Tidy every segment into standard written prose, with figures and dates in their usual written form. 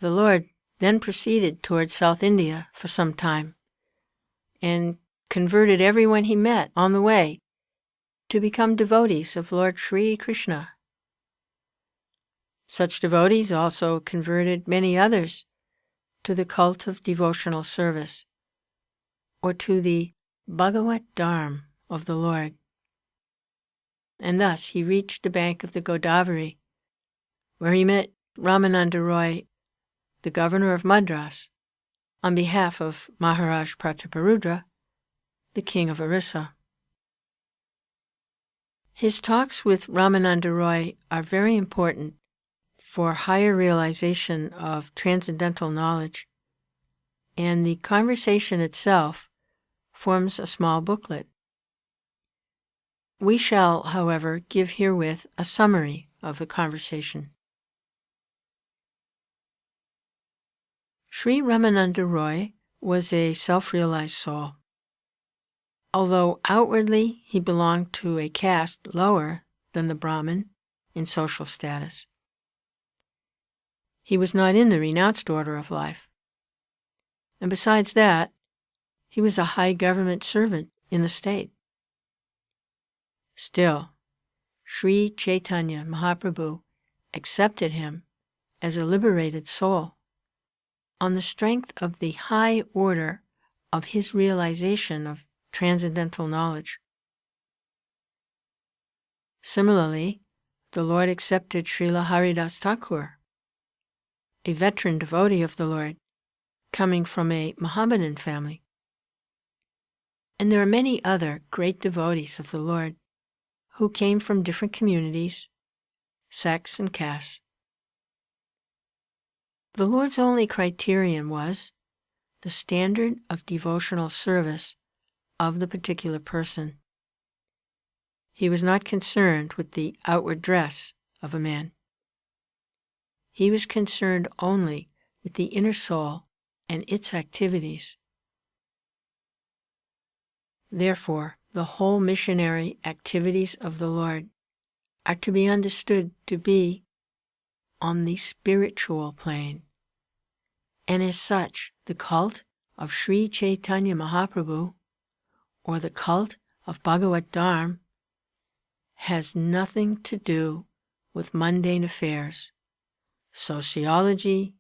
The Lord then proceeded towards South India for some time and converted everyone he met on the way to become devotees of Lord Sri Krishna. Such devotees also converted many others to the cult of devotional service, or to the Bhagavatam of the Lord. And thus he reached the bank of the Godavari, where he met Ramananda Roy, the governor of Madras, on behalf of Maharaj Prataparudra, the king of Orissa. His talks with Ramananda Roy are very important for higher realization of transcendental knowledge, and the conversation itself forms a small booklet. We shall, however, give herewith a summary of the conversation. Sri Ramananda Roy was a self-realized soul. Although outwardly he belonged to a caste lower than the Brahmin in social status, he was not in the renounced order of life. And besides that, he was a high government servant in the state. Still, Sri Caitanya Mahaprabhu accepted him as a liberated soul on the strength of the high order of his realization of transcendental knowledge. Similarly, the Lord accepted Srila Haridas Thakur, a veteran devotee of the Lord, coming from a Mohammedan family. And there are many other great devotees of the Lord who came from different communities, sects, and castes. The Lord's only criterion was the standard of devotional service of the particular person. He was not concerned with the outward dress of a man. He was concerned only with the inner soul and its activities. Therefore, the whole missionary activities of the Lord are to be understood to be on the spiritual plane. And as such, the cult of Sri Caitanya Mahaprabhu, or the cult of Bhagavatam, has nothing to do with mundane affairs, sociology,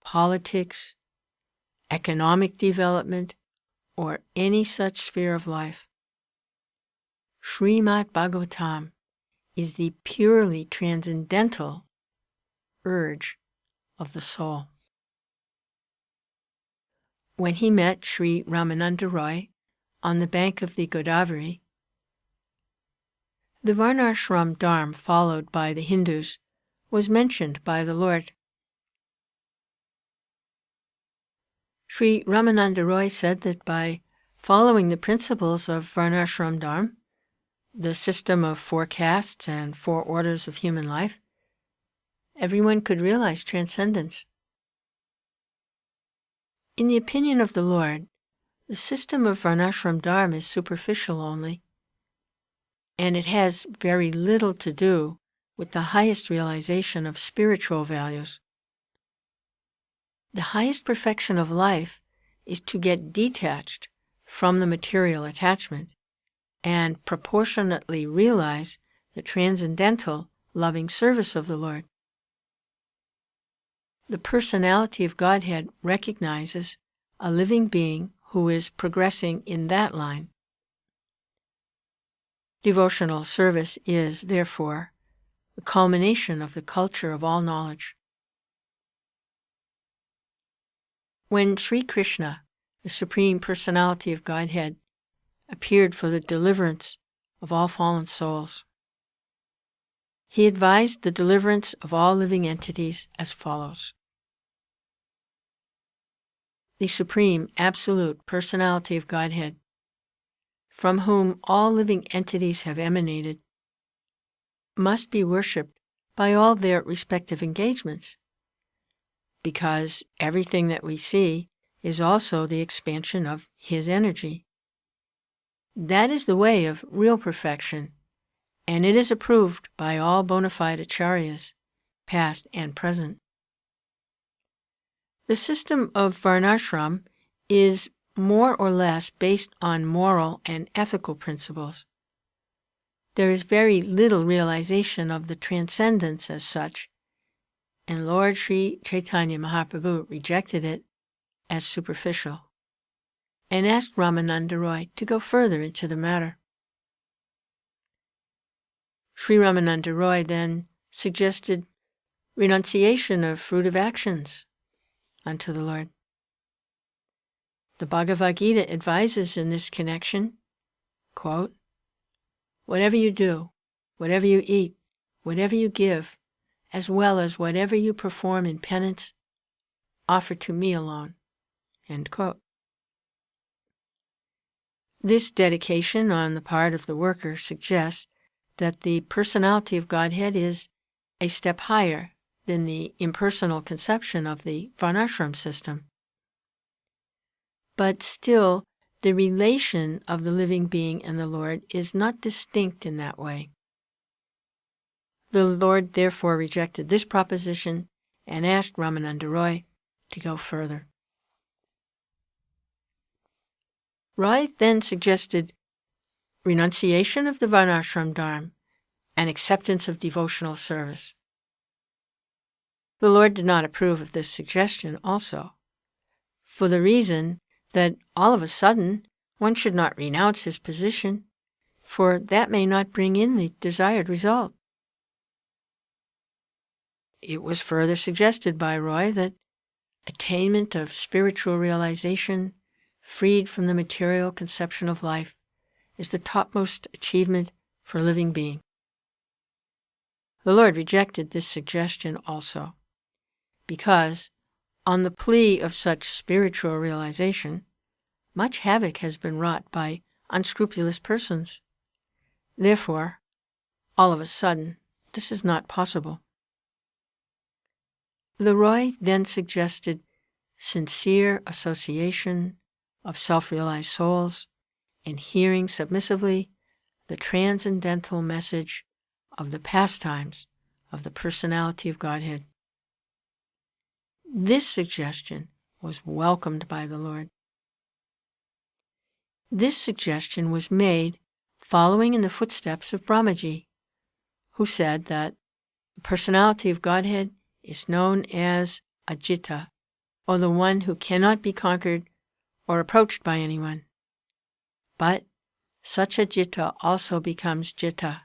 politics, economic development, or any such sphere of life. Śrīmad-Bhāgavatam is the purely transcendental urge of the soul. When he met Sri Ramananda Roy on the bank of the Godavari, the Varnashram Dharma followed by the Hindus was mentioned by the Lord. Sri Ramananda Roy said that by following the principles of Varnashram Dharma, the system of 4 castes and 4 orders of human life, everyone could realize transcendence. In the opinion of the Lord, the system of Varnashram Dharma is superficial only, and it has very little to do with the highest realization of spiritual values. The highest perfection of life is to get detached from the material attachment and proportionately realize the transcendental, loving service of the Lord. The personality of Godhead recognizes a living being who is progressing in that line. Devotional service is, therefore, the culmination of the culture of all knowledge. When Sri Krishna, the Supreme Personality of Godhead, appeared for the deliverance of all fallen souls, he advised the deliverance of all living entities as follows. The Supreme Absolute Personality of Godhead, from whom all living entities have emanated, must be worshipped by all their respective engagements, because everything that we see is also the expansion of His energy. That is the way of real perfection, and it is approved by all bona fide acharyas, past and present. The system of varnashram is more or less based on moral and ethical principles. There is very little realization of the transcendence as such, and Lord Sri Caitanya Mahaprabhu rejected it as superficial and asked Ramananda Roy to go further into the matter. Sri Ramananda Roy then suggested renunciation of fruitive actions unto the Lord. The Bhagavad Gita advises in this connection, quote, "Whatever you do, whatever you eat, whatever you give, as well as whatever you perform in penance, offer to me alone." End quote. This dedication on the part of the worker suggests that the personality of Godhead is a step higher than the impersonal conception of the varnashram system. But still, the relation of the living being and the Lord is not distinct in that way. The Lord therefore rejected this proposition and asked Ramananda Roy to go further. Roy then suggested renunciation of the varnashram dharma and acceptance of devotional service. The Lord did not approve of this suggestion also, for the reason that all of a sudden one should not renounce his position, for that may not bring in the desired result. It was further suggested by Roy that attainment of spiritual realization, freed from the material conception of life, is the topmost achievement for a living being. The Lord rejected this suggestion also, because, on the plea of such spiritual realization, much havoc has been wrought by unscrupulous persons. Therefore, all of a sudden, this is not possible. The Roy then suggested sincere association of self-realized souls in hearing submissively the transcendental message of the pastimes of the personality of Godhead. This suggestion was welcomed by the Lord. This suggestion was made following in the footsteps of Brahmaji, who said that the personality of Godhead is known as Ajita, or the one who cannot be conquered or approached by anyone. But such Ajita also becomes Jita,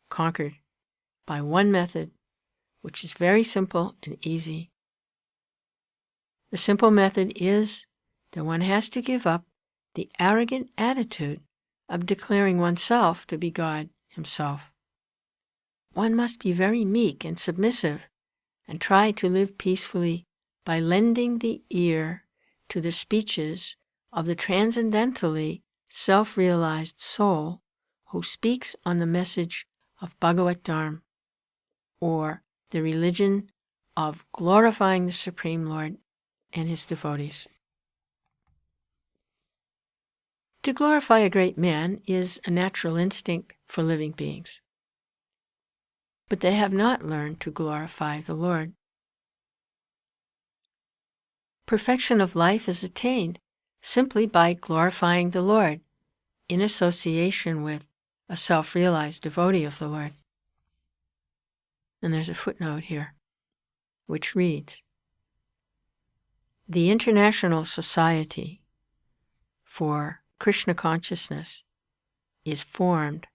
conquered, by one method, which is very simple and easy. The simple method is that one has to give up the arrogant attitude of declaring oneself to be God himself. One must be very meek and submissive and try to live peacefully by lending the ear to the speeches of the transcendentally self-realized soul who speaks on the message of Bhagavatam, or the religion of glorifying the Supreme Lord and his devotees. To glorify a great man is a natural instinct for living beings, but they have not learned to glorify the Lord. Perfection of life is attained simply by glorifying the Lord in association with a self-realized devotee of the Lord. And there's a footnote here, which reads, "The International Society for Krishna Consciousness is formed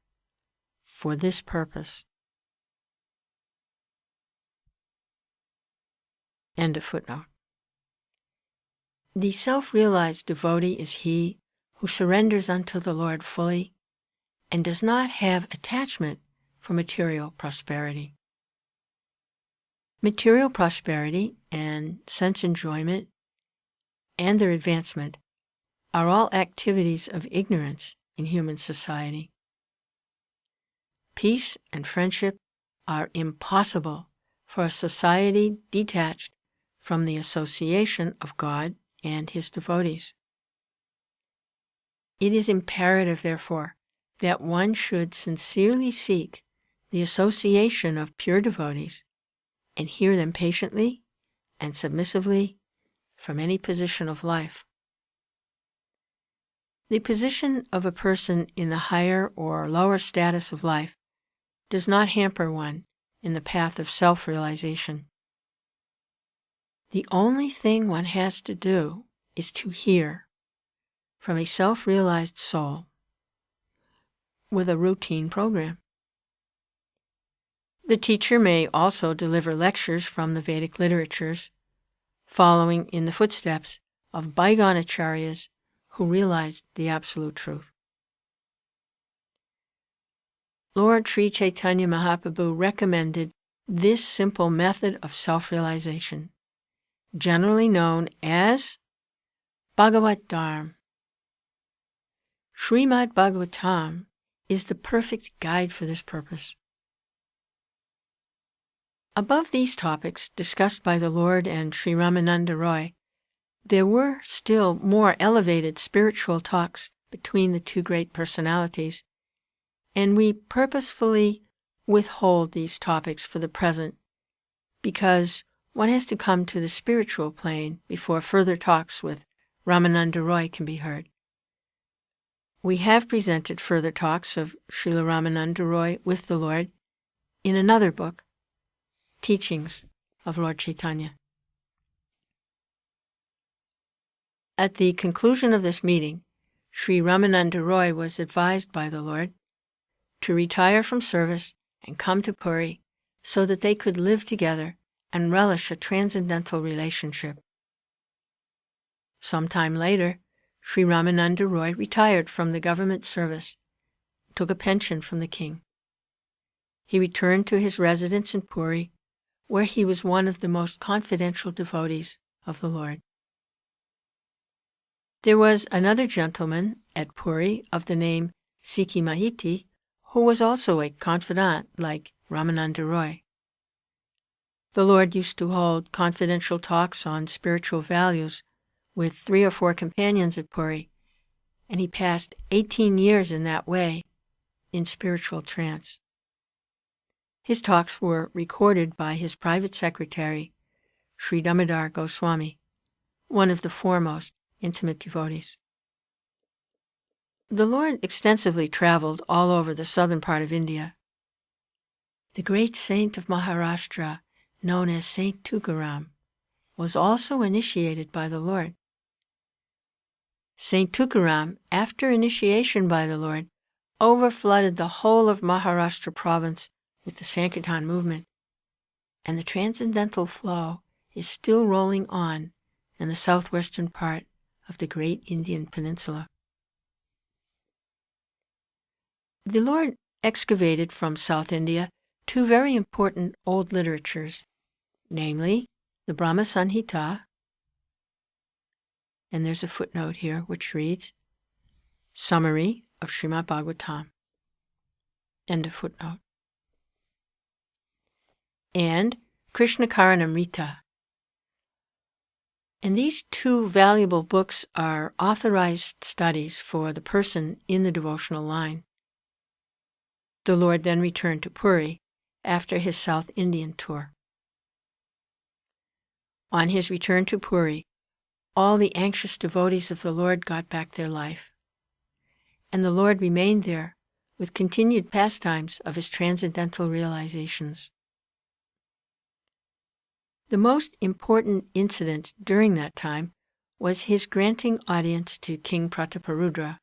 for this purpose." End of footnote. The self-realized devotee is he who surrenders unto the Lord fully and does not have attachment for material prosperity. Material prosperity and sense enjoyment and their advancement are all activities of ignorance in human society. Peace and friendship are impossible for a society detached from the association of God and his devotees. It is imperative, therefore, that one should sincerely seek the association of pure devotees and hear them patiently and submissively from any position of life. The position of a person in the higher or lower status of life does not hamper one in the path of self-realization. The only thing one has to do is to hear from a self-realized soul with a routine program. The teacher may also deliver lectures from the Vedic literatures, following in the footsteps of bygone acharyas who realized the absolute truth. Lord Sri Caitanya Mahaprabhu recommended this simple method of self-realization, generally known as Bhagavatam. Śrīmad-Bhāgavatam is the perfect guide for this purpose. Above these topics discussed by the Lord and Sri Ramananda Roy, there were still more elevated spiritual talks between the two great personalities, and we purposefully withhold these topics for the present because one has to come to the spiritual plane before further talks with Ramananda Roy can be heard. We have presented further talks of Srila Ramananda Roy with the Lord in another book, Teachings of Lord Caitanya. At the conclusion of this meeting, Sri Ramananda Roy was advised by the Lord to retire from service and come to Puri so that they could live together and relish a transcendental relationship. Some time later, Sri Ramananda Roy retired from the government service, took a pension from the king. He returned to his residence in Puri, where he was one of the most confidential devotees of the Lord. There was another gentleman at Puri of the name Sikhi Mahiti, who was also a confidant like Ramananda Roy. The Lord used to hold confidential talks on spiritual values with 3 or 4 companions at Puri, and he passed 18 years in that way in spiritual trance. His talks were recorded by his private secretary, Sri Damodar Goswami, one of the foremost intimate devotees. The Lord extensively traveled all over the southern part of India. The great saint of Maharashtra, known as Saint Tukaram, was also initiated by the Lord. Saint Tukaram, after initiation by the Lord, overflooded the whole of Maharashtra province with the Sankirtan movement, and the transcendental flow is still rolling on in the southwestern part of the great Indian peninsula. The Lord excavated from South India 2 very important old literatures, namely the Brahma Sanhita, and there's a footnote here which reads, Summary of Śrīmad-Bhāgavatam, end of footnote, and Krishna Karanamrita. And these 2 valuable books are authorized studies for the person in the devotional line. The Lord then returned to Puri after his South Indian tour. On his return to Puri, all the anxious devotees of the Lord got back their life, and the Lord remained there with continued pastimes of his transcendental realizations. The most important incident during that time was his granting audience to King Prataparudra.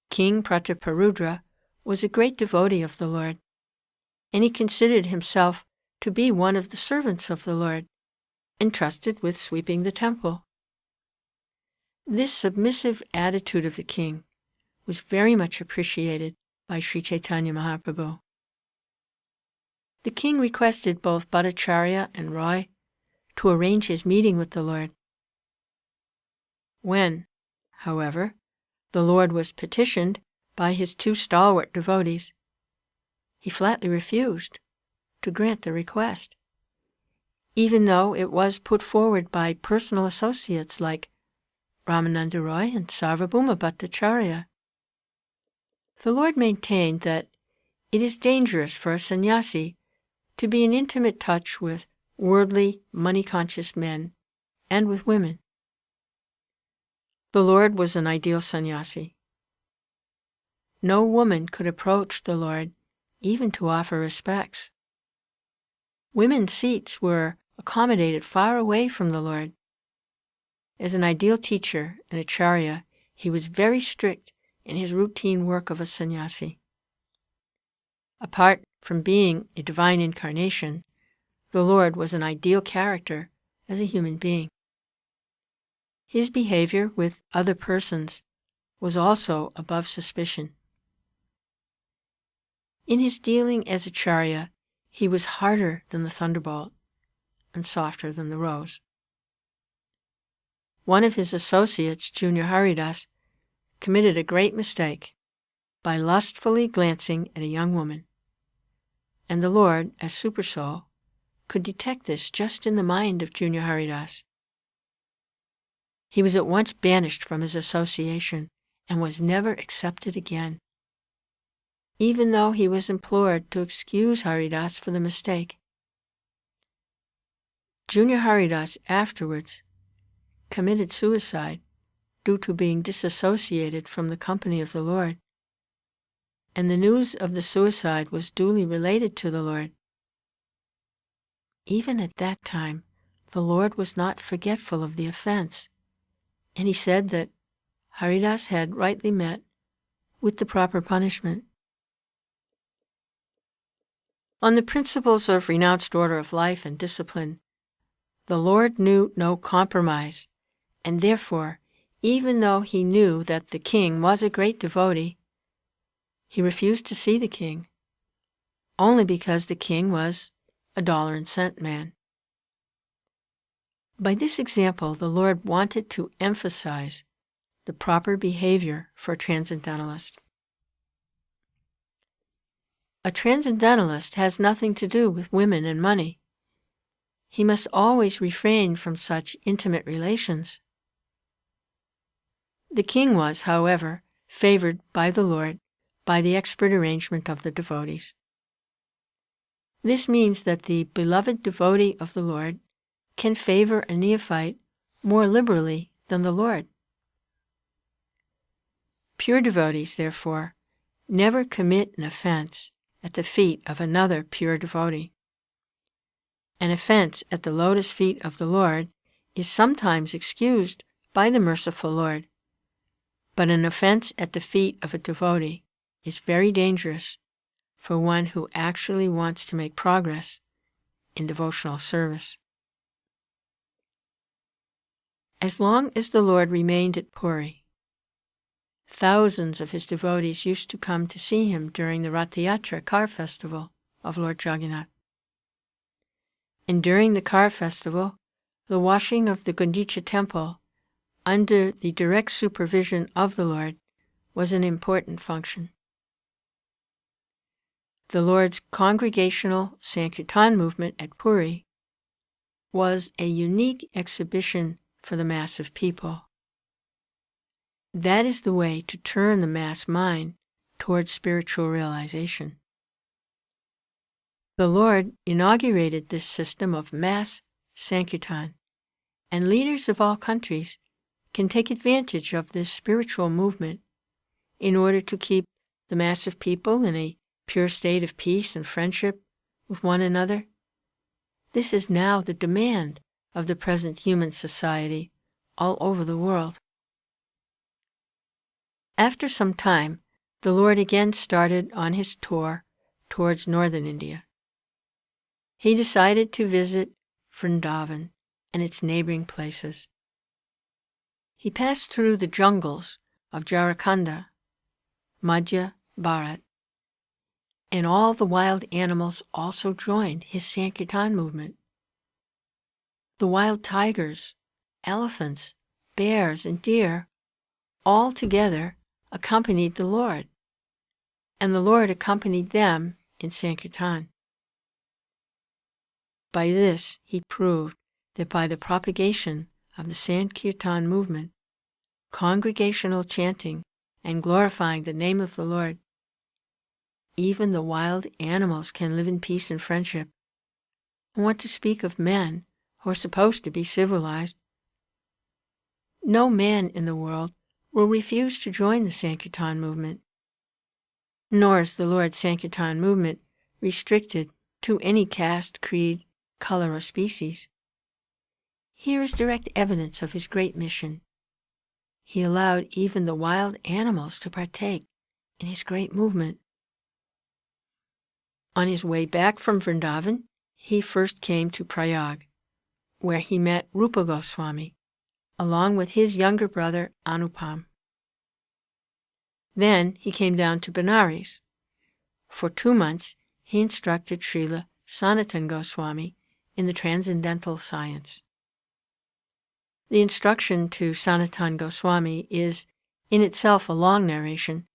King Prataparudra was a great devotee of the Lord, and he considered himself to be one of the servants of the Lord, entrusted with sweeping the temple. This submissive attitude of the king was very much appreciated by Sri Caitanya Mahaprabhu. The king requested both Bhattacharya and Roy to arrange his meeting with the Lord. When, however, the Lord was petitioned by his 2 stalwart devotees, he flatly refused to grant the request, even though it was put forward by personal associates like Ramananda Roy and Sarvabhauma Bhattacharya. The Lord maintained that it is dangerous for a sannyasi to be in intimate touch with worldly, money-conscious men and with women. The Lord was an ideal sannyasi. No woman could approach the Lord even to offer respects. Women's seats were accommodated far away from the Lord. As an ideal teacher and acharya, he was very strict in his routine work of a sannyasi. Apart from being a divine incarnation, the Lord was an ideal character as a human being. His behavior with other persons was also above suspicion. In his dealing as acharya, he was harder than the thunderbolt and softer than the rose. One of his associates, Junior Haridas, committed a great mistake by lustfully glancing at a young woman, and the Lord, as Supersoul, could detect this just in the mind of Junior Haridas. He was at once banished from his association and was never accepted again, even though he was implored to excuse Haridas for the mistake. Junior Haridas afterwards committed suicide due to being disassociated from the company of the Lord, and the news of the suicide was duly related to the Lord. Even at that time, the Lord was not forgetful of the offense, and he said that Haridas had rightly met with the proper punishment. On the principles of renounced order of life and discipline, the Lord knew no compromise, and therefore, even though he knew that the king was a great devotee, he refused to see the king, only because the king was a dollar-and-cent man. By this example, the Lord wanted to emphasize the proper behavior for a transcendentalist. A transcendentalist has nothing to do with women and money. He must always refrain from such intimate relations. The king was, however, favored by the Lord by the expert arrangement of the devotees. This means that the beloved devotee of the Lord can favor a neophyte more liberally than the Lord. Pure devotees, therefore, never commit an offense at the feet of another pure devotee. An offense at the lotus feet of the Lord is sometimes excused by the merciful Lord, but an offense at the feet of a devotee is very dangerous for one who actually wants to make progress in devotional service. As long as the Lord remained at Puri, thousands of his devotees used to come to see him during the Rath Yatra car festival of Lord Jagannath. And during the car festival, the washing of the Gundicha temple, under the direct supervision of the Lord, was an important function. The Lord's congregational Sankirtan movement at Puri was a unique exhibition for the mass of people. That is the way to turn the mass mind towards spiritual realization. The Lord inaugurated this system of mass Sankirtan, and leaders of all countries can take advantage of this spiritual movement in order to keep the mass of people in a pure state of peace and friendship with one another. This is now the demand of the present human society all over the world. After some time, the Lord again started on his tour towards northern India. He decided to visit Vrindavan and its neighboring places. He passed through the jungles of Jharkhand, Madhya Bharat, and all the wild animals also joined his Sankirtan movement. The wild tigers, elephants, bears, and deer all together accompanied the Lord, and the Lord accompanied them in Sankirtan. By this, he proved that by the propagation of the Sankirtan movement, congregational chanting and glorifying the name of the Lord, even the wild animals can live in peace and friendship. And what to speak of men who are supposed to be civilized no man in the world will refuse to join the Sankirtan movement. Nor is the Lord's Sankirtan movement restricted to any caste, creed, color, or species. Here is direct evidence of his great mission. He allowed even the wild animals to partake in his great movement. On his way back from Vrindavan, he first came to Prayag, where he met Rupa Goswami, along with his younger brother Anupam. Then he came down to Benares. For 2 months, he instructed Srila Sanatan Goswami in the transcendental science. The instruction to Sanatan Goswami is in itself a long narration,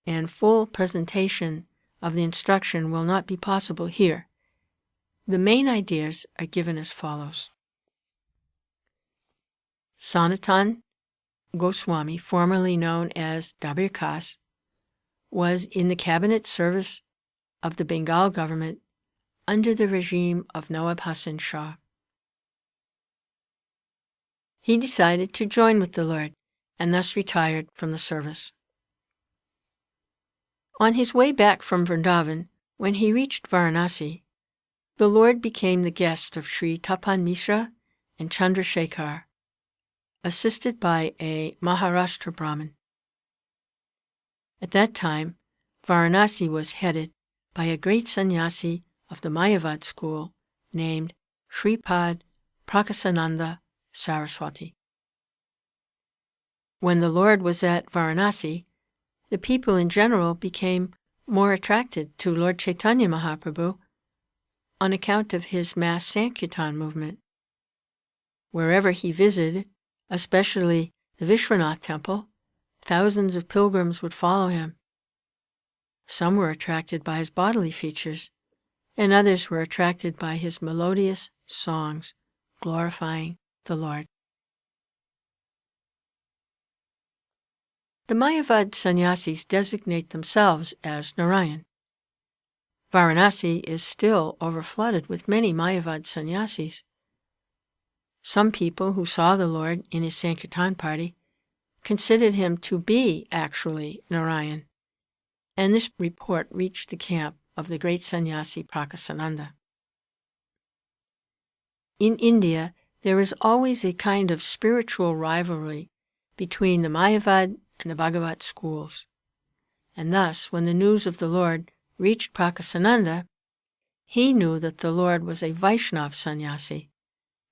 and full presentation of the instruction will not be possible here. The main ideas are given as follows. Sanatan Goswami, formerly known as Dabir Khas, was in the cabinet service of the Bengal government under the regime of Nawab Hassan Shah. He decided to join with the Lord and thus retired from the service. On his way back from Vrindavan, when he reached Varanasi, the Lord became the guest of Sri Tapan Mishra and Chandrasekhar, assisted by a Maharashtra Brahmin. At that time, Varanasi was headed by a great sannyasi of the Mayavad school named Shripad Prakasananda Saraswati. When the Lord was at Varanasi, the people in general became more attracted to Lord Caitanya Mahaprabhu on account of his mass Sankirtan movement. Wherever he visited, especially the Vishwanath temple, thousands of pilgrims would follow him. Some were attracted by his bodily features, and others were attracted by his melodious songs glorifying the Lord. The Mayavad sannyasis designate themselves as Narayan. Varanasi is still overflooded with many Mayavad sannyasis. Some people who saw the Lord in his Sankirtan party considered him to be actually Narayan, and this report reached the camp of the great sannyasi Prakasananda. In India, there is always a kind of spiritual rivalry between the Mayavad and the Bhagavat schools, and thus, when the news of the Lord reached Prakasananda, he knew that the Lord was a Vaishnav sannyasi,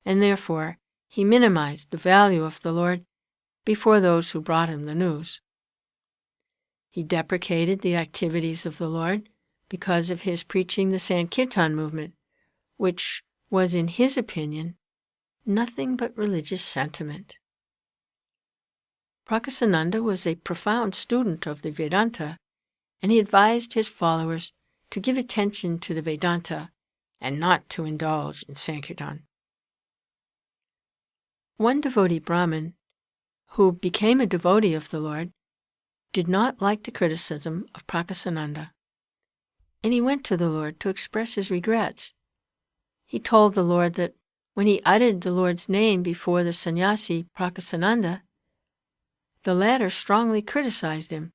and therefore he minimized the value of the Lord before those who brought him the news. He deprecated the activities of the Lord because of his preaching the Sankirtan movement, which was, in his opinion, nothing but religious sentiment. Prakasananda was a profound student of the Vedanta, and he advised his followers to give attention to the Vedanta and not to indulge in Sankirtan. One devotee Brahmin, who became a devotee of the Lord, did not like the criticism of Prakasananda, and he went to the Lord to express his regrets. He told the Lord that when he uttered the Lord's name before the sannyasi Prakasananda, the latter strongly criticized him,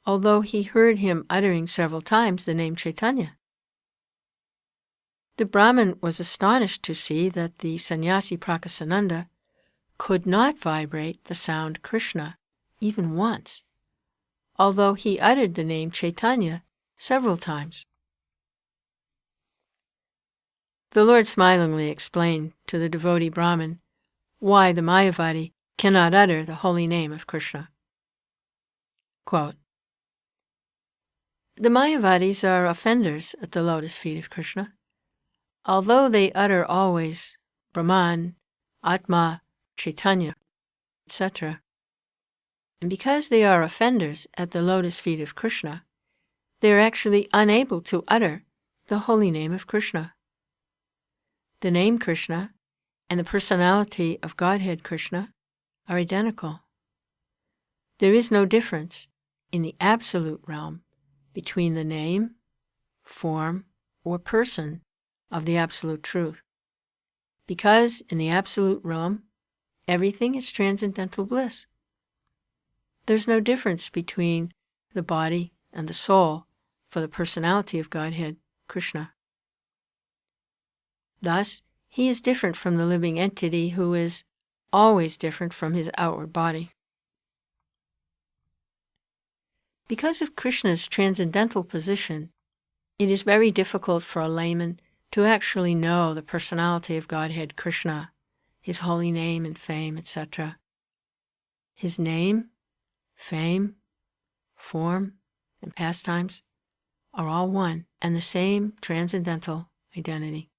although he heard him uttering several times the name Caitanya. The Brahmin was astonished to see that the sannyasi Prakasananda could not vibrate the sound Krishna even once, although he uttered the name Caitanya several times. The Lord smilingly explained to the devotee Brahmin why the Mayavadi cannot utter the holy name of Krishna. Quote, the Mayavadis are offenders at the lotus feet of Krishna. Although they utter always Brahman, Atma, Caitanya, etc., and because they are offenders at the lotus feet of Krishna, they are actually unable to utter the holy name of Krishna. The name Krishna and the personality of Godhead Krishna are identical. There is no difference in the absolute realm between the name, form, or person of the Absolute Truth, because in the Absolute realm everything is transcendental bliss. There's no difference between the body and the soul for the personality of Godhead, Krishna. Thus, he is different from the living entity who is always different from his outward body. Because of Krishna's transcendental position, it is very difficult for a layman to actually know the personality of Godhead Krishna, his holy name and fame, etc. His name, fame, form, and pastimes are all one and the same transcendental identity.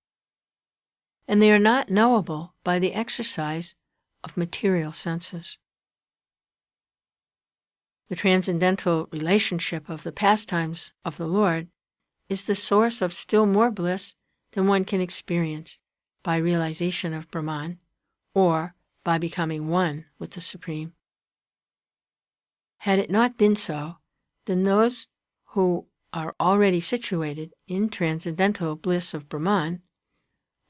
And they are not knowable by the exercise of material senses. The transcendental relationship of the pastimes of the Lord is the source of still more bliss than one can experience by realization of Brahman or by becoming one with the Supreme. Had it not been so, then those who are already situated in transcendental bliss of Brahman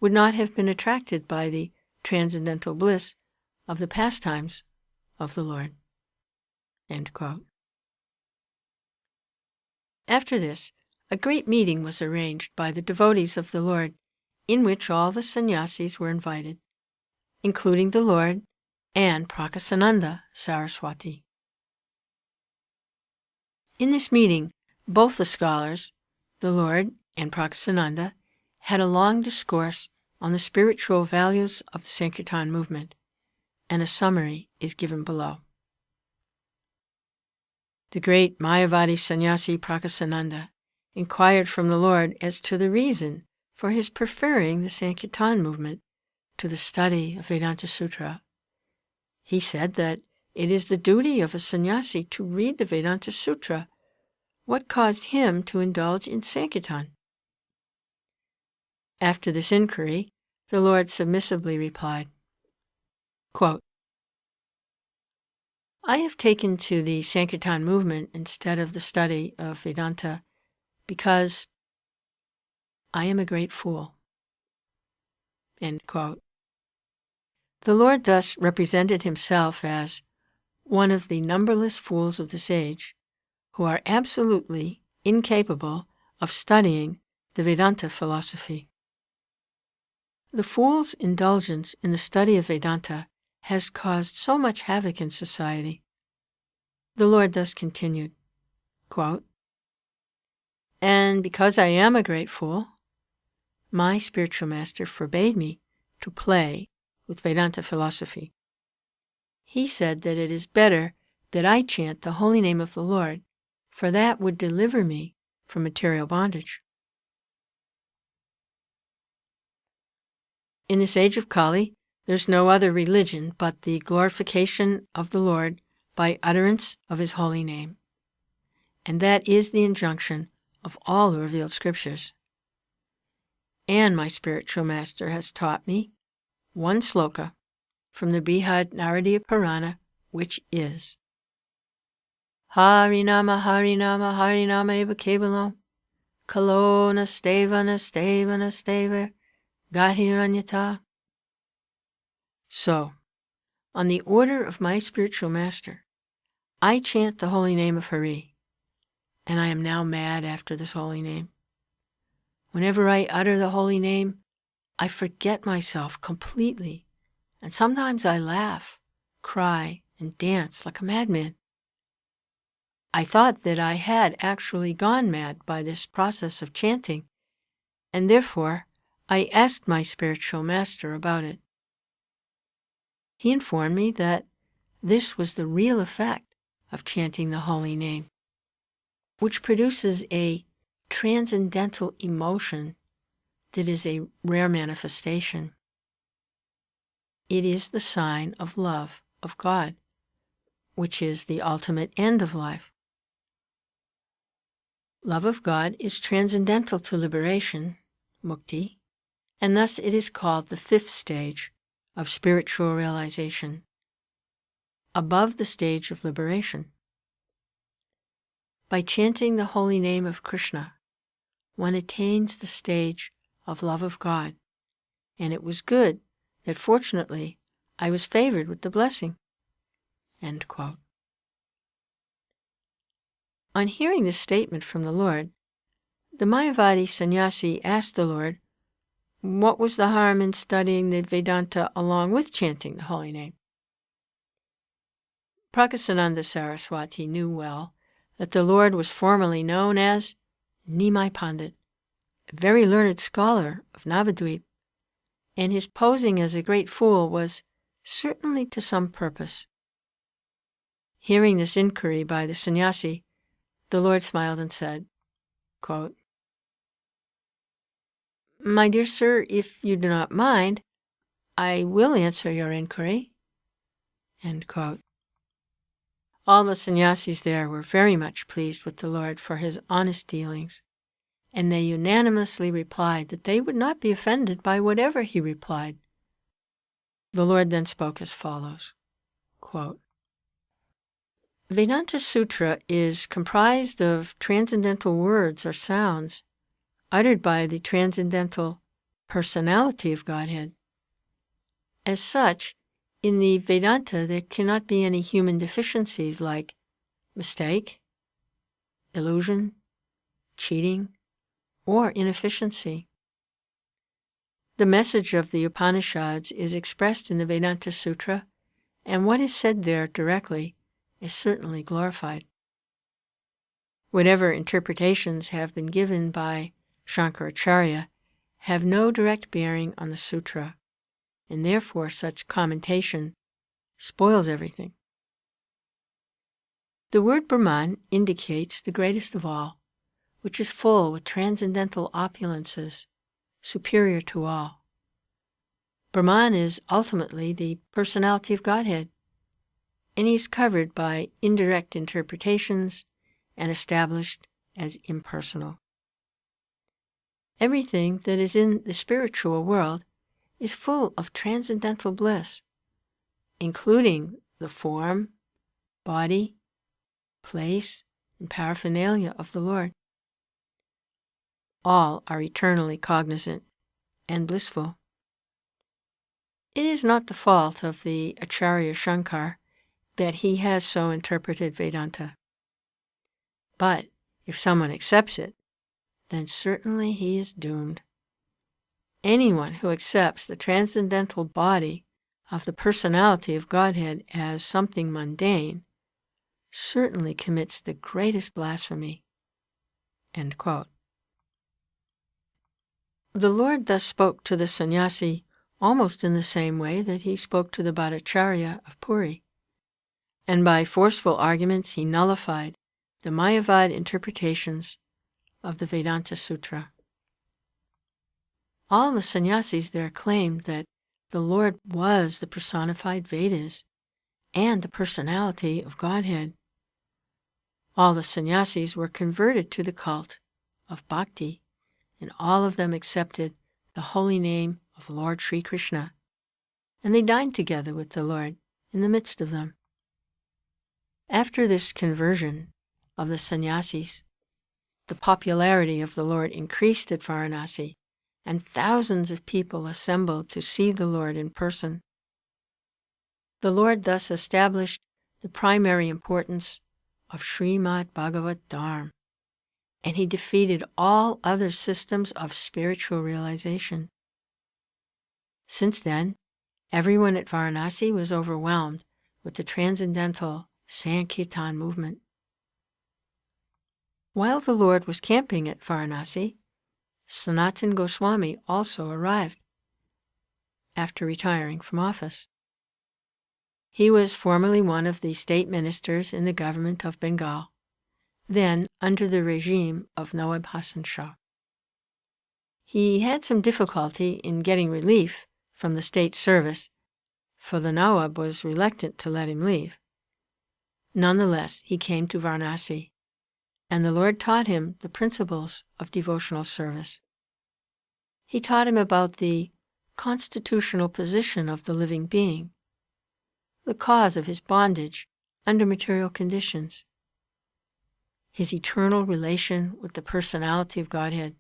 would not have been attracted by the transcendental bliss of the pastimes of the Lord. End quote. After this, a great meeting was arranged by the devotees of the Lord, in which all the sannyasis were invited, including the Lord and Prakasananda Saraswati. In this meeting, both the scholars, the Lord and Prakasananda, had a long discourse on the spiritual values of the Sankirtan movement, and a summary is given below. The great Mayavadi sannyasi Prakasananda inquired from the Lord as to the reason for his preferring the Sankirtan movement to the study of Vedanta Sutra. He said that it is the duty of a sannyasi to read the Vedanta Sutra. What caused him to indulge in Sankirtan? After this inquiry, the Lord submissively replied, quote, I have taken to the Sankirtan movement instead of the study of Vedanta because I am a great fool. End quote. The Lord thus represented himself as one of the numberless fools of this age who are absolutely incapable of studying the Vedanta philosophy. The fool's indulgence in the study of Vedanta has caused so much havoc in society. The Lord thus continued, quote, and because I am a great fool, my spiritual master forbade me to play with Vedanta philosophy. He said that it is better that I chant the holy name of the Lord, for that would deliver me from material bondage. In this age of Kali, there's no other religion but the glorification of the Lord by utterance of his holy name. And that is the injunction of all the revealed scriptures. And my spiritual master has taught me one sloka from the Brihad Naradiya Purana, which is Harinama Harinama Harinama Eva Kevalam Kalo Nasteva Nasteva Nasteva Gahiranyata. So, on the order of my spiritual master, I chant the holy name of Hari, and I am now mad after this holy name. Whenever I utter the holy name, I forget myself completely, and sometimes I laugh, cry, and dance like a madman. I thought that I had actually gone mad by this process of chanting, and therefore I asked my spiritual master about it. He informed me that this was the real effect of chanting the holy name, which produces a transcendental emotion that is a rare manifestation. It is the sign of love of God, which is the ultimate end of life. Love of God is transcendental to liberation, mukti, and thus it is called the fifth stage of spiritual realization, above the stage of liberation. By chanting the holy name of Krishna, one attains the stage of love of God, and it was good that fortunately I was favored with the blessing." End quote. On hearing this statement from the Lord, the Mayavadi sannyasi asked the Lord, what was the harm in studying the Vedanta along with chanting the holy name? Prakasananda Saraswati knew well that the Lord was formerly known as Nimai Pandit, a very learned scholar of Navadvip, and his posing as a great fool was certainly to some purpose. Hearing this inquiry by the sannyasi, the Lord smiled and said, quote, "My dear sir, if you do not mind, I will answer your inquiry." End quote. All the sannyasis there were very much pleased with the Lord for his honest dealings, and they unanimously replied that they would not be offended by whatever he replied. The Lord then spoke as follows, quote, "Vedanta Sutra is comprised of transcendental words or sounds uttered by the transcendental personality of Godhead. As such, in the Vedanta there cannot be any human deficiencies like mistake, illusion, cheating, or inefficiency. The message of the Upanishads is expressed in the Vedanta Sutra, and what is said there directly is certainly glorified. Whatever interpretations have been given by Shankaracharya have no direct bearing on the sutra, and therefore such commentation spoils everything. The word Brahman indicates the greatest of all, which is full with transcendental opulences, superior to all. Brahman is ultimately the personality of Godhead, and he is covered by indirect interpretations and established as impersonal. Everything that is in the spiritual world is full of transcendental bliss, including the form, body, place, and paraphernalia of the Lord. All are eternally cognizant and blissful. It is not the fault of the Acharya Shankar that he has so interpreted Vedanta. But if someone accepts it, then certainly he is doomed. Anyone who accepts the transcendental body of the personality of Godhead as something mundane certainly commits the greatest blasphemy." End quote. The Lord thus spoke to the sannyasi almost in the same way that he spoke to the Bhattacharya of Puri, and by forceful arguments he nullified the Mayavad interpretations of the Vedanta Sutra. All the sannyasis there claimed that the Lord was the personified Vedas and the personality of Godhead. All the sannyasis were converted to the cult of Bhakti, and all of them accepted the holy name of Lord Sri Krishna, and they dined together with the Lord in the midst of them. After this conversion of the sannyasis, the popularity of the Lord increased at Varanasi, and thousands of people assembled to see the Lord in person. The Lord thus established the primary importance of Śrīmad-Bhāgavatam, and he defeated all other systems of spiritual realization. Since then, everyone at Varanasi was overwhelmed with the transcendental Sankirtan movement. While the Lord was camping at Varanasi, Sanatana Goswami also arrived after retiring from office. He was formerly one of the state ministers in the government of Bengal, then under the regime of Nawab Hassan Shah. He had some difficulty in getting relief from the state service, for the Nawab was reluctant to let him leave. Nonetheless, he came to Varanasi, and the Lord taught him the principles of devotional service. He taught him about the constitutional position of the living being, the cause of his bondage under material conditions, his eternal relation with the personality of Godhead,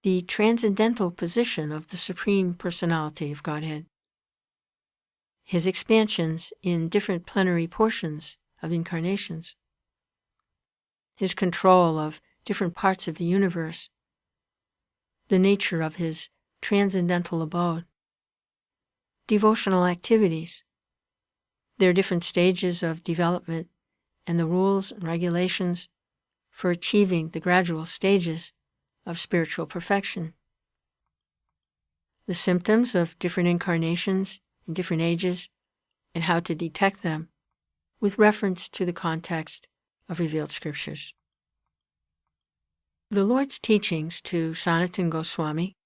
the transcendental position of the Supreme Personality of Godhead, his expansions in different plenary portions of incarnations, his control of different parts of the universe, the nature of his transcendental abode, devotional activities, their different stages of development, and the rules and regulations for achieving the gradual stages of spiritual perfection, the symptoms of different incarnations in different ages, and how to detect them with reference to the context of revealed scriptures. The Lord's teachings to Sanatana Goswami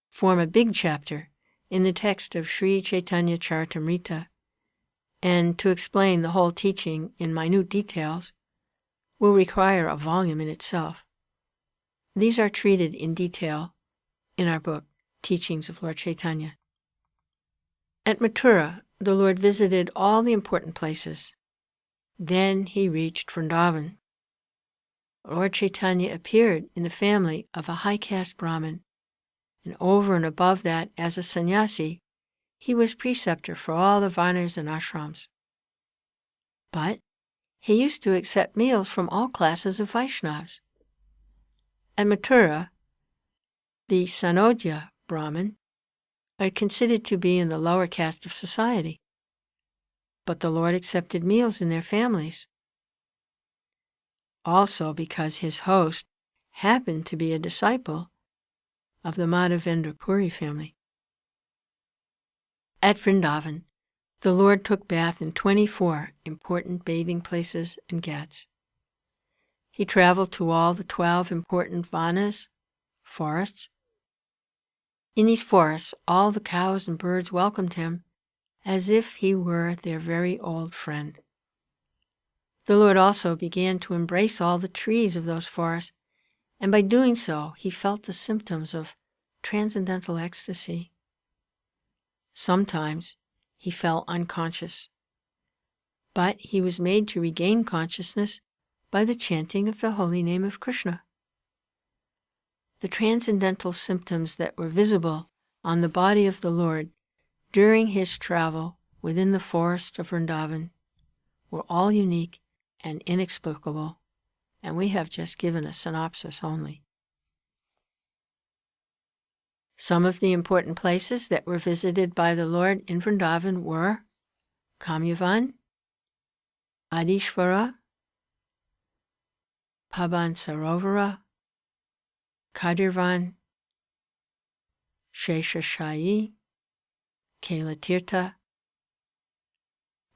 form a big chapter in the text of Sri Chaitanya Charitamrita, and to explain the whole teaching in minute details will require a volume in itself. These are treated in detail in our book, Teachings of Lord Caitanya. At Mathura, the Lord visited all the important places. Then he reached Vrindavan. Lord Caitanya appeared in the family of a high-caste Brahmin, and over and above that, as a sannyasi, he was preceptor for all the varnas and ashrams. But he used to accept meals from all classes of Vaishnavas. At Mathura, the Sanodya Brahmin are considered to be in the lower caste of society, but the Lord accepted meals in their families, also because his host happened to be a disciple of the Madhavendra Puri family. At Vrindavan, the Lord took bath in 24 important bathing places and ghats. He traveled to all the 12 important vanas, forests. In these forests, all the cows and birds welcomed him as if he were their very old friend. The Lord also began to embrace all the trees of those forests, and by doing so, he felt the symptoms of transcendental ecstasy. Sometimes he fell unconscious, but he was made to regain consciousness by the chanting of the holy name of Krishna. The transcendental symptoms that were visible on the body of the Lord during his travel within the forest of Vrindavan were all unique and inexplicable, and we have just given a synopsis only. Some of the important places that were visited by the Lord in Vrindavan were Kamyavan, Adishvara, Paban Sarovara, Kadirvan, Sheshashayi, Kailatirtha,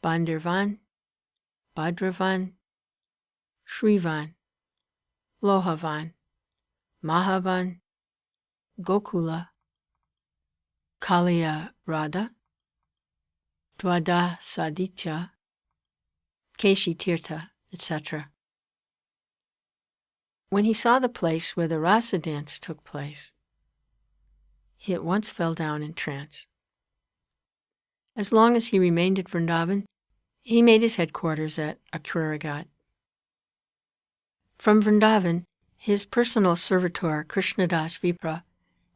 Bandirvan, Bhadravan, Shrivan, Lohavan, Mahavan, Gokula, Kaliya Radha, Dwada Saditya, Keshitirtha, etc. When he saw the place where the rasa dance took place, he at once fell down in trance. As long as he remained at Vrindavan, he made his headquarters at Akruragat. From Vrindavan, his personal servitor Krishnadas Vipra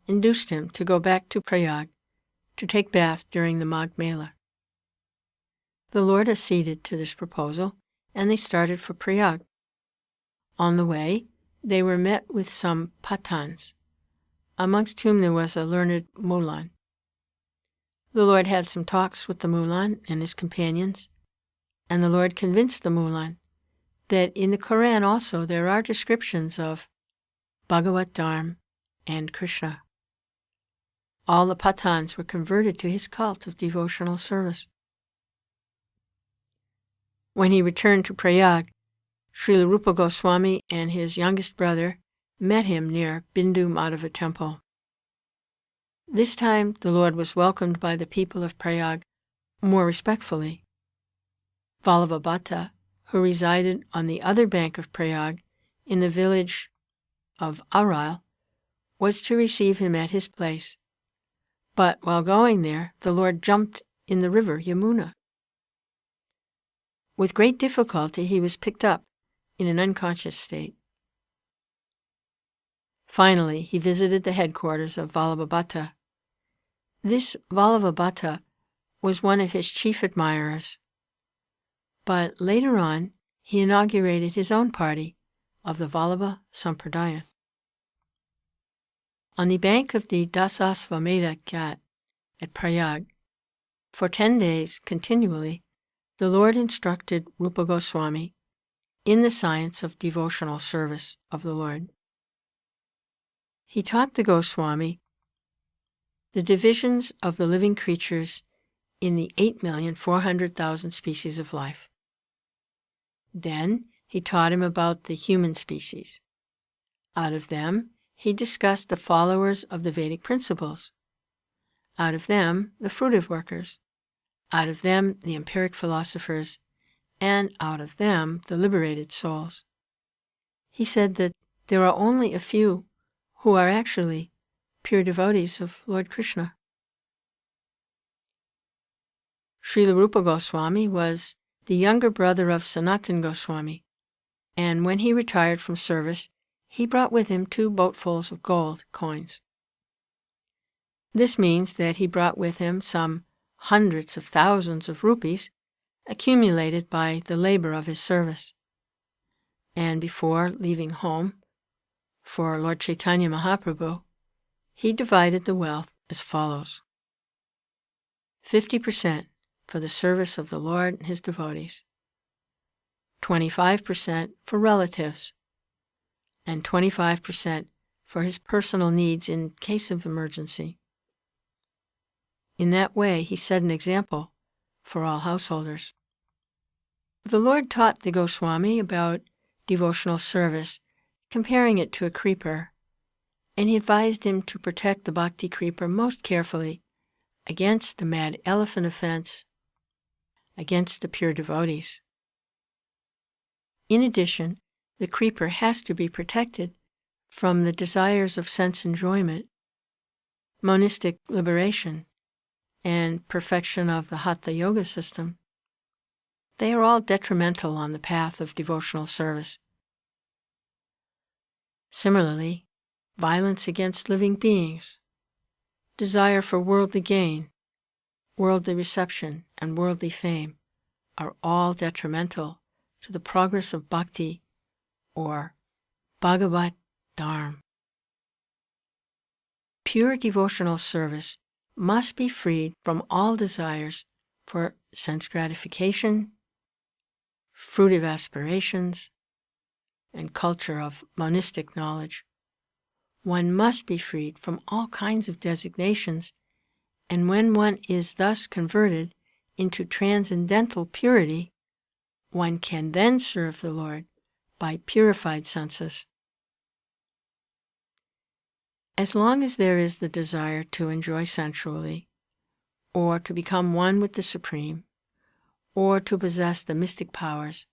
induced him to go back to Prayag to take bath during the Magh Mela. The Lord acceded to this proposal, and they started for Prayag. On the way, they were met with some Pathans, amongst whom there was a learned Mulan. The Lord had some talks with the Mulan and his companions, and the Lord convinced the Mulan that in the Quran also there are descriptions of Bhagavatam and Krishna. All the Pathans were converted to his cult of devotional service. When he returned to Prayag, Srila Rupa Goswami and his youngest brother met him near Bindu Madhava temple. This time the Lord was welcomed by the people of Prayag more respectfully. Vallabhabhata, who resided on the other bank of Prayag in the village of Aral, was to receive him at his place. But while going there, the Lord jumped in the river Yamuna. With great difficulty, he was picked up in an unconscious state. Finally, he visited the headquarters of Vallabhabhata. This Vallabhabhata was one of his chief admirers, but later on he inaugurated his own party of the Vallabha Sampradaya. On the bank of the Dasasvamedha Ghat at Prayag, for 10 days continually, the Lord instructed Rupa Goswami in the science of devotional service of the Lord. He taught the Goswami the divisions of the living creatures in the 8,400,000 species of life. Then he taught him about the human species. Out of them, he discussed the followers of the Vedic principles. Out of them, the fruitive workers. Out of them, the empiric philosophers. And out of them, the liberated souls. He said that there are only a few who are actually pure devotees of Lord Krishna. Srila Rupa Goswami was the younger brother of Sanatana Goswami, and when he retired from service, he brought with him 2 boatfuls of gold coins. This means that he brought with him some hundreds of thousands of rupees accumulated by the labor of his service. And before leaving home for Lord Caitanya Mahaprabhu, he divided the wealth as follows: 50% for the service of the Lord and his devotees, 25% for relatives, and 25% for his personal needs in case of emergency. In that way, he set an example for all householders. The Lord taught the Goswami about devotional service, comparing it to a creeper, and he advised him to protect the bhakti creeper most carefully against the mad elephant offense, against the pure devotees. In addition, the creeper has to be protected from the desires of sense enjoyment, monistic liberation, and perfection of the Hatha Yoga system. They are all detrimental on the path of devotional service. Similarly, violence against living beings, desire for worldly gain, worldly reception, and worldly fame are all detrimental to the progress of bhakti or Bhagavat Dharma. Pure devotional service must be freed from all desires for sense gratification, fruitive aspirations, and culture of monistic knowledge. One must be freed from all kinds of designations, and when one is thus converted into transcendental purity, one can then serve the Lord by purified senses. As long as there is the desire to enjoy sensually, or to become one with the Supreme, or to possess the mystic powers,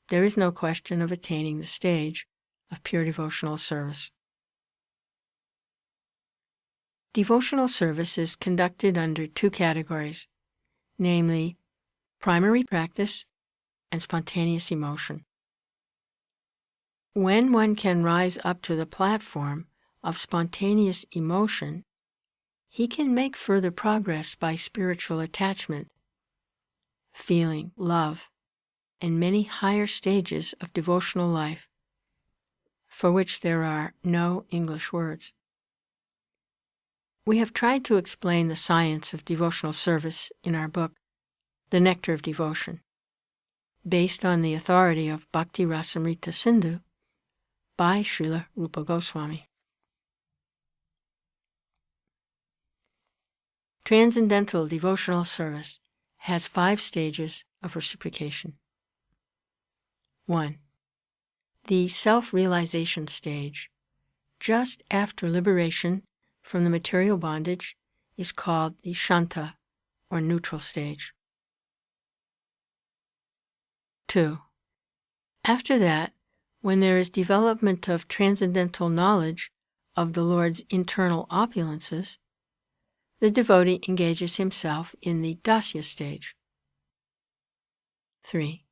there is no question of attaining the stage of pure devotional service. Devotional service is conducted under 2 categories, namely primary practice and spontaneous emotion. When one can rise up to the platform of spontaneous emotion, he can make further progress by spiritual attachment, feeling, love, and many higher stages of devotional life, for which there are no English words. We have tried to explain the science of devotional service in our book, The Nectar of Devotion, based on the authority of Bhakti Rasamrita Sindhu by Srila Rupa Goswami. Transcendental devotional service has 5 stages of reciprocation. 1. The self-realization stage, just after liberation from the material bondage, is called the Shanta, or neutral stage. 2. After that, when there is development of transcendental knowledge of the Lord's internal opulences, the devotee engages himself in the Dasya stage. 3.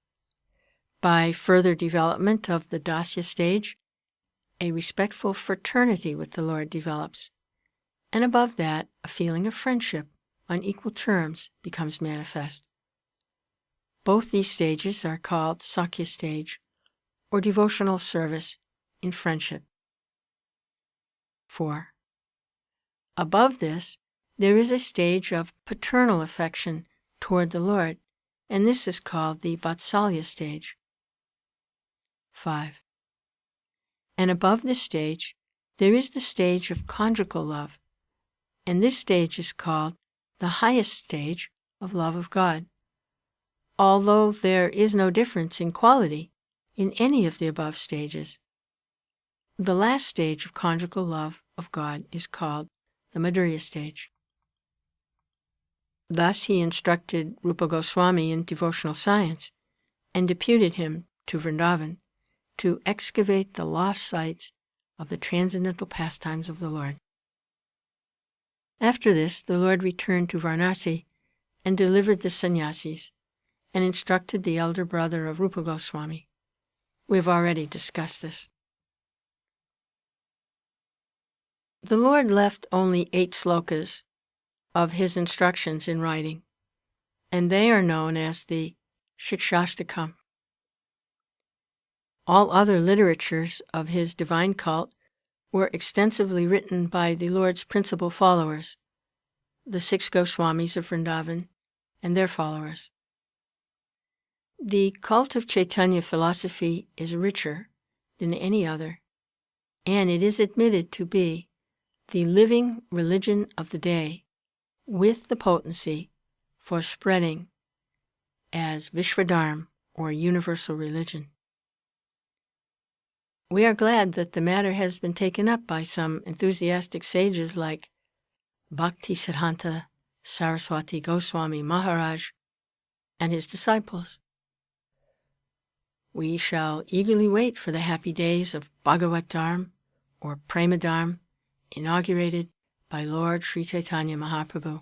By further development of the Dasya stage, a respectful fraternity with the Lord develops, and above that, a feeling of friendship on equal terms becomes manifest. Both these stages are called Sakya stage, or devotional service in friendship. 4. Above this, there is a stage of paternal affection toward the Lord, and this is called the Vatsalya stage. 5. And above this stage, there is the stage of conjugal love, and this stage is called the highest stage of love of God, although there is no difference in quality in any of the above stages. The last stage of conjugal love of God is called the Madhurya stage. Thus he instructed Rupa Goswami in devotional science and deputed him to Vrindavan to excavate the lost sites of the transcendental pastimes of the Lord. After this, the Lord returned to Varanasi and delivered the sannyasis and instructed the elder brother of Rupa Goswami. We have already discussed this. The Lord left only 8 slokas of his instructions in writing, and they are known as the Shikshastakam. All other literatures of his divine cult were extensively written by the Lord's principal followers, the 6 Goswamis of Vrindavan and their followers. The cult of Chaitanya philosophy is richer than any other, and it is admitted to be the living religion of the day with the potency for spreading as Vishwadharma, or universal religion. We are glad that the matter has been taken up by some enthusiastic sages like Bhaktisiddhanta Saraswati Goswami Maharaj and his disciples. We shall eagerly wait for the happy days of Bhagavatam or Premadharma inaugurated by Lord Sri Caitanya Mahaprabhu.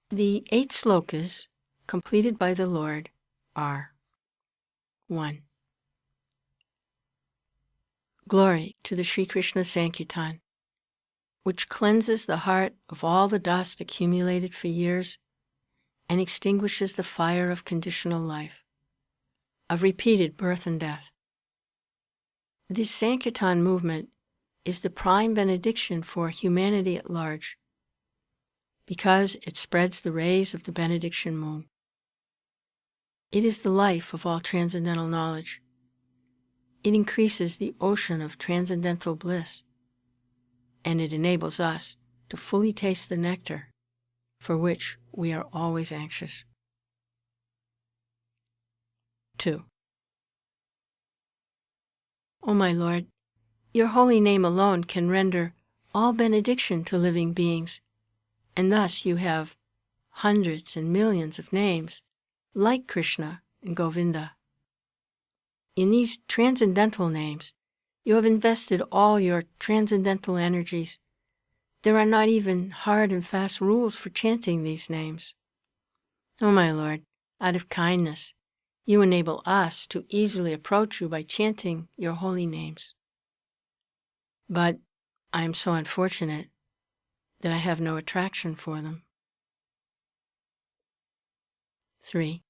The 8 slokas completed by the Lord are: 1. Glory to the Sri Krishna Sankirtan, which cleanses the heart of all the dust accumulated for years and extinguishes the fire of conditional life, of repeated birth and death. This Sankirtan movement is the prime benediction for humanity at large, because it spreads the rays of the benediction moon. It is the life of all transcendental knowledge. It increases the ocean of transcendental bliss, and it enables us to fully taste the nectar for which we are always anxious. 2. O my Lord, your holy name alone can render all benediction to living beings, and thus you have hundreds and millions of names like Krishna and Govinda. In these transcendental names, you have invested all your transcendental energies. There are not even hard and fast rules for chanting these names. O my Lord, out of kindness, you enable us to easily approach you by chanting your holy names. But I am so unfortunate that I have no attraction for them. 3.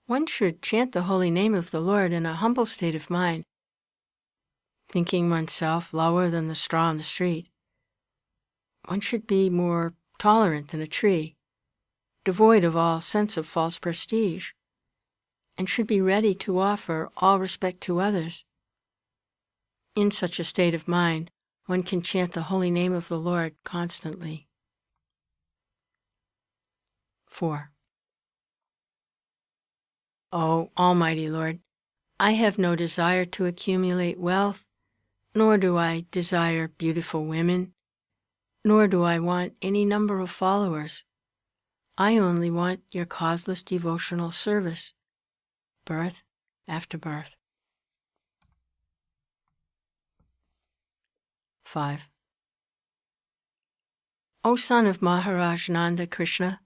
One should chant the holy name of the Lord in a humble state of mind, thinking oneself lower than the straw on the street. One should be more tolerant than a tree, devoid of all sense of false prestige, and should be ready to offer all respect to others. In such a state of mind, one can chant the holy name of the Lord constantly. 4. O Almighty Lord, I have no desire to accumulate wealth, nor do I desire beautiful women, nor do I want any number of followers. I only want your causeless devotional service, birth after birth. 5. O son of Maharaj Nanda Krishna,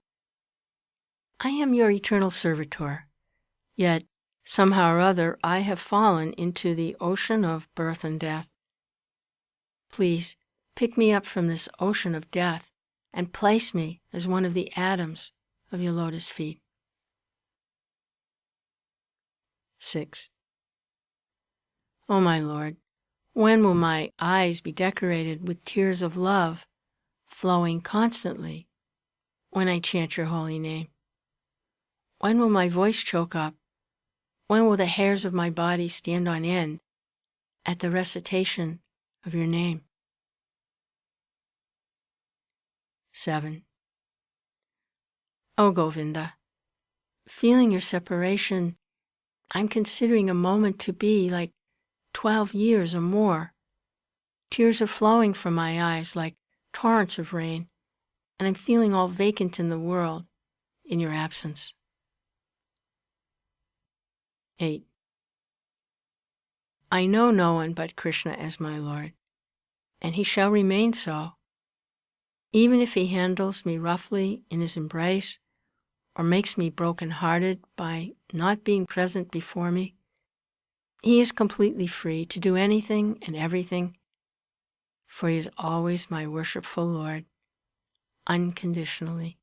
I am your eternal servitor, yet somehow or other I have fallen into the ocean of birth and death. Please Pick me up from this ocean of death and place me as one of the atoms of your lotus feet. 6. O my Lord, when will my eyes be decorated with tears of love, flowing constantly when I chant your holy name? When will my voice choke up? When will the hairs of my body stand on end at the recitation of your name? 7. O Govinda, feeling your separation, I'm considering a moment to be like 12 years or more. Tears are flowing from my eyes like torrents of rain, and I'm feeling all vacant in the world in your absence. 8. I know no one but Krishna as my Lord, and he shall remain so. Even if he handles me roughly in his embrace, or makes me broken-hearted by not being present before me, he is completely free to do anything and everything, for he is always my worshipful Lord, unconditionally.